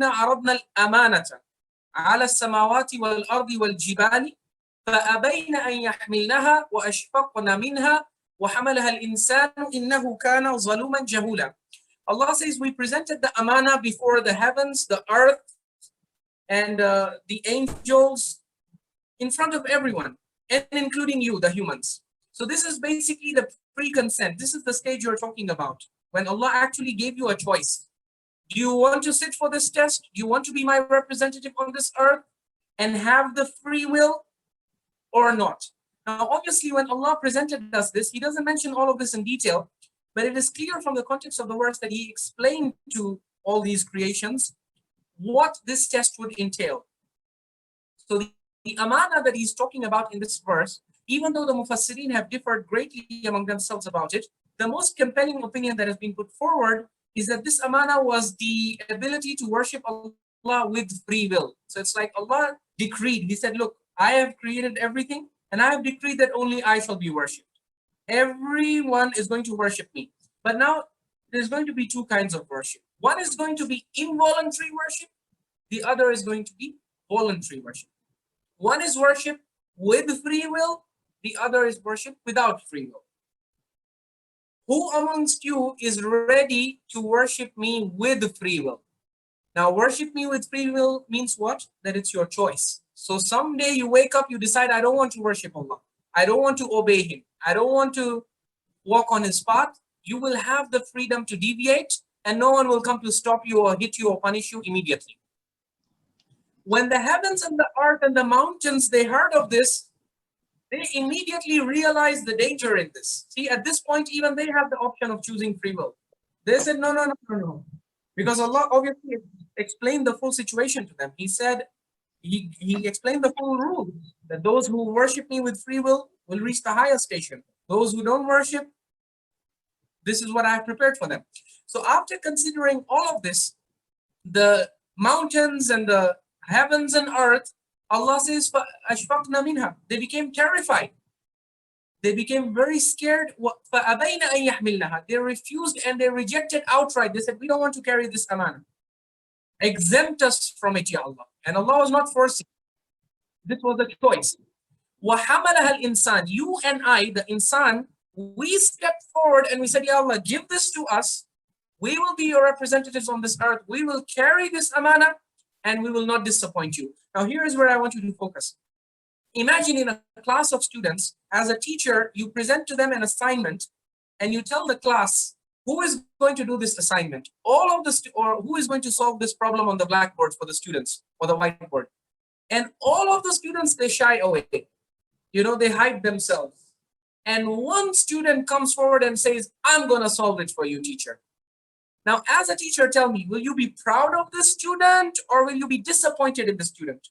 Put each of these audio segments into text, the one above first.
عرضنا الأمانة على السماوات والأرض والجبال فأبين أن يحملنها وأشفقن منها وحملها الإنسان إنه كان ظلوما جهولا. Allah says, we presented the amana before the heavens, the earth, and the angels, in front of everyone, and including you, the humans. So this is basically the pre-consent. This is the stage you're talking about, when Allah actually gave you a choice. Do you want to sit for this test? Do you want to be my representative on this earth and have the free will or not? Now, obviously, when Allah presented us this, He doesn't mention all of this in detail, but it is clear from the context of the verse that He explained to all these creations what this test would entail. So the amana that He's talking about in this verse, even though the Mufassirin have differed greatly among themselves about it, the most compelling opinion that has been put forward is that this amana was the ability to worship Allah with free will. So it's like Allah decreed, He said, look, I have created everything and I have decreed that only I shall be worshipped. Everyone is going to worship me. But now there's going to be two kinds of worship. One is going to be involuntary worship. The other is going to be voluntary worship. One is worship with free will. The other is worship without free will. Who amongst you is ready to worship me with free will? Now, worship me with free will means what? That it's your choice. So someday you wake up, you decide, I don't want to worship Allah. I don't want to obey Him. I don't want to walk on His path. You will have the freedom to deviate, and no one will come to stop you or hit you or punish you immediately. When the heavens and the earth and the mountains, they heard of this, they immediately realized the danger in this. See, at this point, even they have the option of choosing free will. They said, no. Because Allah obviously explained the full situation to them. He said, He explained the full rule, that those who worship me with free will reach the highest station. Those who don't worship, this is what I have prepared for them. So after considering all of this, the mountains and the heavens and earth, Allah says, فَأَشْفَقْنَا مِنْهَا. They became terrified. They became very scared. فَأَبَيْنَ أَن يَحْمِلْنَهَا. They refused and they rejected outright. They said, we don't want to carry this amana. Exempt us from it, Ya Allah. And Allah was not forcing. This was a choice. وَحَمَلَهَا الْإِنسَانِ. You and I, the insan, we stepped forward and we said, Ya Allah, give this to us. We will be your representatives on this earth. We will carry this amana and we will not disappoint you. Now, here is where I want you to focus. Imagine in a class of students, as a teacher, you present to them an assignment and you tell the class, who is going to do this assignment? All of this, or who is going to solve this problem on the blackboard for the students or the whiteboard? And all of the students, they shy away. They hide themselves. And one student comes forward and says, I'm going to solve it for you, teacher. Now, as a teacher, tell me, will you be proud of the student or will you be disappointed in the student?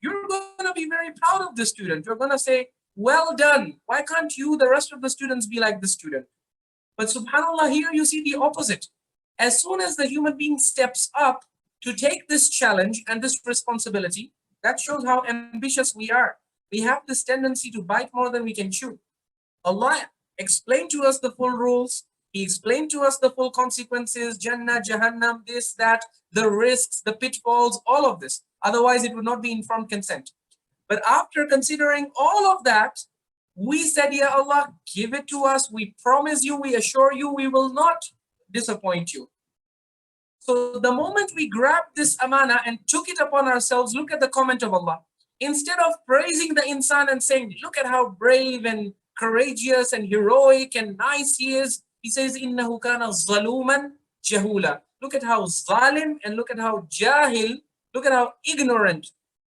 You're going to be very proud of the student. You're going to say, well done. Why can't you, the rest of the students, be like the student? But subhanAllah, here you see the opposite. As soon as the human being steps up to take this challenge and this responsibility, that shows how ambitious we are. We have this tendency to bite more than we can chew. Allah explained to us the full rules. He explained to us the full consequences, Jannah, Jahannam, this, that, the risks, the pitfalls, all of this. Otherwise, it would not be informed consent. But after considering all of that, we said, Ya Allah, give it to us. We promise you, we assure you, we will not disappoint you. So the moment we grabbed this amana and took it upon ourselves, look at the comment of Allah. Instead of praising the insan and saying, look at how brave and courageous and heroic and nice he is, He says, إِنَّهُ كَانَ ظَلُومًا جَهُولًا. Look at how zalim and look at how jahil, look at how ignorant.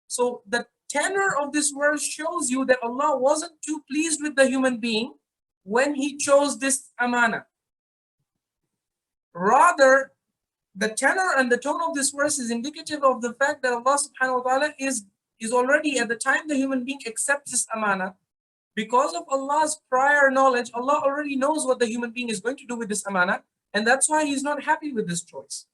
So the tenor of this verse shows you that Allah wasn't too pleased with the human being when He chose this amana. Rather, the tenor and the tone of this verse is indicative of the fact that Allah subhanahu wa ta'ala is already, at the time the human being accepts this amana, because of Allah's prior knowledge, Allah already knows what the human being is going to do with this amana, and that's why He's not happy with this choice.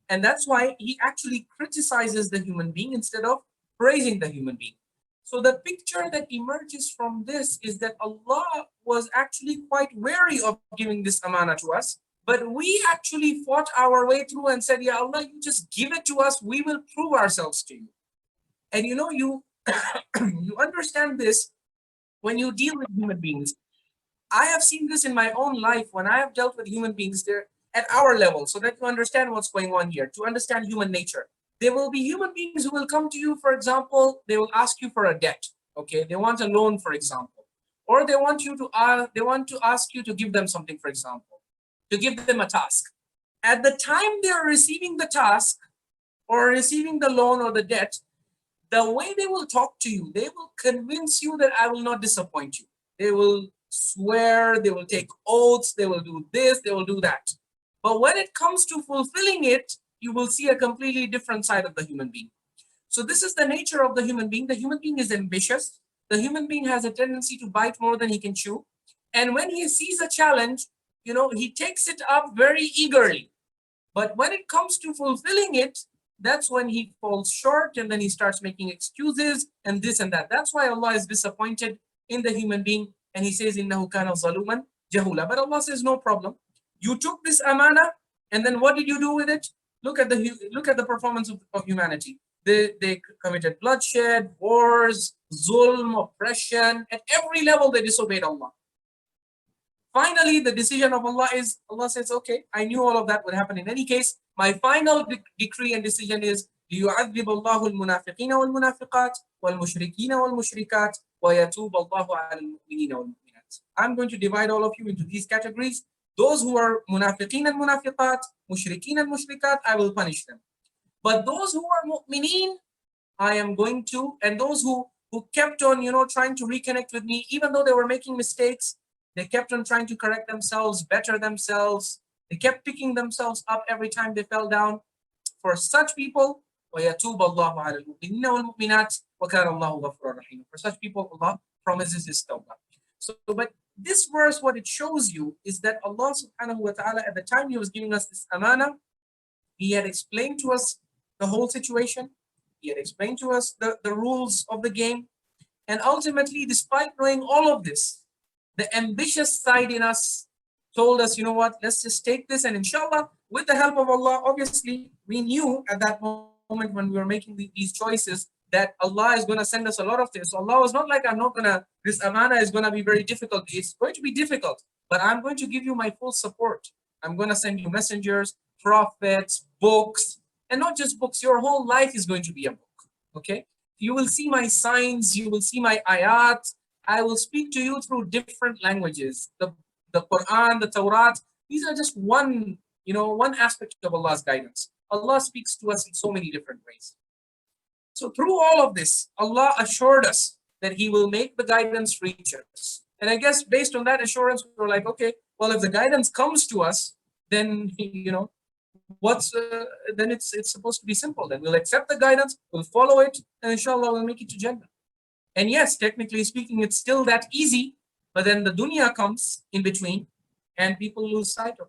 And that's why He actually criticizes the human being instead of praising the human being. So the picture that emerges from this is that Allah was actually quite wary of giving this amana to us, But we actually fought our way through and said, Ya Allah, you just give it to us. We will prove ourselves to you. And you know, you you understand this when you deal with human beings. I have seen this in my own life when I have dealt with human beings there at our level, so that you understand what's going on here, to understand human nature. There will be human beings who will come to you, for example, they will ask you for a debt. Okay, they want a loan, for example, or they want to ask you to give them something, for example, to give them a task. At the time they are receiving the task or receiving the loan or the debt, the way they will talk to you, they will convince you that I will not disappoint you. They will swear, they will take oaths, they will do this, they will do that. But when it comes to fulfilling it, you will see a completely different side of the human being. So this is the nature of the human being. The human being is ambitious. The human being has a tendency to bite more than he can chew. And when he sees a challenge, you know, he takes it up very eagerly. But when it comes to fulfilling it, that's when he falls short, and then he starts making excuses and this and that. That's why Allah is disappointed in the human being, and he says, "Innahu kana zaluman jahula." But Allah says, no problem. You took this amana, and then what did you do with it? Look at the performance of humanity. They committed bloodshed, wars, zulm, oppression. At every level, they disobeyed Allah. Finally, the decision of Allah is, Allah says, okay, I knew all of that would happen in any case. My final decree and decision is, لِيُعَذِّبَ اللَّهُ الْمُنَافِقِينَ وَالْمُنَافِقَاتِ وَالْمُشْرِكِينَ وَالْمُشْرِكَاتِ وَيَتُوبَ اللَّهُ عَلَى الْمُؤْمِنِينَ وَالْمُؤْمِنَاتِ. I'm going to divide all of you into these categories. Those who are munafiqeen and munafiqat, mushrikeen and mushrikat, I will punish them. But those who are mu'mineen, I am going to, and those who kept on, you know, trying to reconnect with me, even though they were making mistakes, they kept on trying to correct themselves, better themselves. They kept picking themselves up every time they fell down. For such people, وَيَتُوبَ اللَّهُ عَلَى الْمُؤْمِنِينَ وَالْمُؤْمِنَاتِ وَكَانَ اللَّهُ غَفُورًا رَحِيمًا. For such people, Allah promises His tawbah. So, but this verse, what it shows you is that Allah subhanahu wa ta'ala, at the time He was giving us this amana, He had explained to us the whole situation. He had explained to us the rules of the game. And ultimately, despite knowing all of this, the ambitious side in us told us, you know what, let's just take this, and inshallah, with the help of Allah, obviously, we knew at that moment when we were making these choices that Allah is going to send us a lot of things. So Allah was not like, this amana is going to be very difficult. It's going to be difficult, but I'm going to give you my full support. I'm going to send you messengers, prophets, books, and not just books. Your whole life is going to be a book, okay? You will see my signs, you will see my ayat. I will speak to you through different languages. The Quran, the Torah, these are just one aspect of Allah's guidance. Allah speaks to us in so many different ways. So through all of this, Allah assured us that He will make the guidance reach us. And I guess based on that assurance, we were like, okay, well, if the guidance comes to us, then, then it's supposed to be simple. Then we'll accept the guidance, we'll follow it, and inshallah, we'll make it to Jannah. And yes, technically speaking, it's still that easy, but then the dunya comes in between and people lose sight of